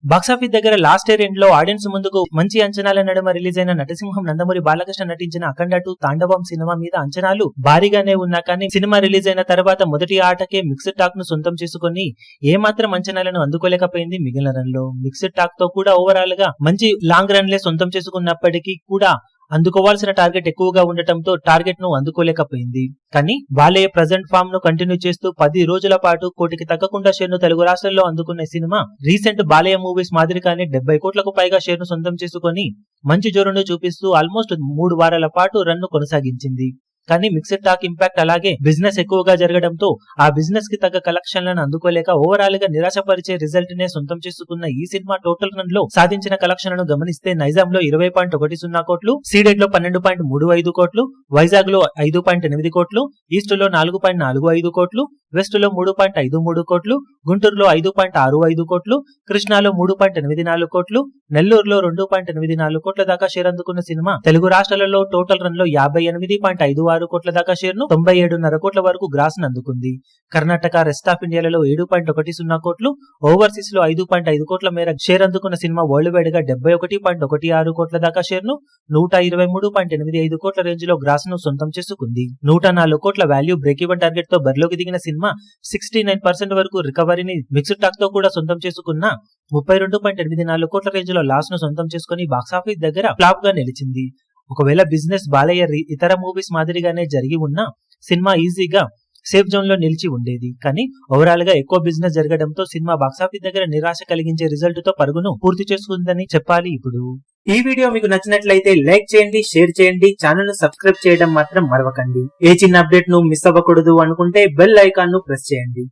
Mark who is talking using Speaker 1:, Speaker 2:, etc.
Speaker 1: Box office దగ్గర last year end లో audience ముందుకు మంచి అంచనాల నడుమ రిలీజ్ అయిన నటసింహం నందమూరి బాలకృష్ణ నటించిన అఖండ 2 తాండవం సినిమా మీద అంచనాలు భారీగానే ఉన్నా కానీ సినిమా రిలీజ్ అయిన తర్వాత మొదటి ఆటకే మిక్స్డ్ టాక్ ను సొంతం చేసుకుని ఏమాత్రం అంచనాలను అందుకోలేకపోయింది. మిగిలిన రన్ లో మిక్స్డ్ టాక్ తో కూడా ఓవరాల్ గా మంచి లాంగ్ రన్ లే సొంతం చేసుకున్నప్పటికీ కూడా అందుకోవాల్సిన టార్గెట్ ఎక్కువగా ఉండటంతో టార్గెట్ ను అందుకోలేకపోయింది. కానీ బాలయ్య ప్రజెంట్ ఫామ్ ను కంటిన్యూ చేస్తూ 10 రోజుల పాటు కోటికి తగ్గకుండా షేర్ ను తెలుగు రాష్ట్రాల్లో అందుకున్న సినిమా రీసెంట్ బాలయ్య మూవీస్ మాదిరిగానే 70 కోట్లకు పైగా షేర్ ను సొంతం చేసుకుని మంచి జోరును చూపిస్తూ ఆల్మోస్ట్ 3 వారాల పాటు రన్ ను కొనసాగించింది. కానీ మిక్స్డ్ టాక్ ఇంపాక్ట్ అలాగే బిజినెస్ ఎక్కువగా జరగడంతో ఆ బిజినెస్ కి తగ్గ కలెక్షన్లను అందుకోలేక ఓవరాల్ గా నిరాశపరిచే రిజల్ట్ నే సొంతం చేసుకున్న ఈ సినిమా టోటల్ రన్ లో సాధించిన కలెక్షన్లను గమనిస్తే నైజాం లో 20.10 కోట్లు, సీడెడ్ లో 12.35 కోట్లు, వైజాగ్ లో 5.8 కోట్లు, ఈస్ట్ లో 4.45 కోట్లు, వెస్ట్ లో 3.53 కోట్లు, గుంటూరులో 5.65 కోట్లు, కృష్ణాలో 3.84 కోట్లు, నెల్లూరులో 2.84 కోట్ల దాకా షేర్ అందుకున్న సినిమా తెలుగు రాష్ట్రాలలో టోటల్ రన్ లో 58.56 కోట్ల దాకా షేర్ ను 97.5 కోట్ల వరకు గ్రాస్ ను అందుకుంది. కర్ణాటక, రెస్ట్ ఆఫ్ ఇండియాలలో 7.10 కోట్లు, ఓవర్సీస్ లో 5.5 కోట్ల మేర షేర్ అందుకున్న సినిమా వరల్డ్ వైడ్ గా 71.16 కోట్ల దాకా షేర్ ను 123.85 కోట్ల రేంజ్ లో గ్రాస్ ను సొంతం చేసుకుంది. 104 కోట్ల వాల్యూ బ్రేక్ ఈవెన్ టార్గెట్ తో బరిలోకి దిగిన సినిమా 69% వరకు రికవరీని మిక్స్డ్ టాక్ తో కూడా సొంతం చేసుకున్న 32.84 కోట్ల రేంజ్ లో లాస్ ను సొంతం చేసుకుని బాక్సాఫీస్ దగ్గర ఫ్లాప్ గా నిలిచింది. ఒకవేళ బిజినెస్ బాలయ్య ఇతర మూవీస్ మాదిరిగానే జరిగి ఉన్నా సినిమా ఈజీగా సేఫ్ జోన్ లో నిలిచి ఉండేది. కానీ ఓవరాల్ గా ఎక్కువ బిజినెస్ జరగడంతో సినిమా బాక్సాఫీస్ దగ్గర నిరాశ కలిగించే రిజల్ట్ తో పరుగును పూర్తి చేసుకుందని చెప్పాలి. ఇప్పుడు ఈ వీడియో మీకు నచ్చినట్లయితే లైక్ చేయండి, షేర్ చేయండి, ఛానల్ ను సబ్స్క్రైబ్ చేయడం మాత్రం మరవకండి. ఏ చిన్న అప్డేట్ ను మిస్ అవ్వకూడదు అనుకుంటే బెల్ ఐకాన్ ను ప్రెస్ చేయండి.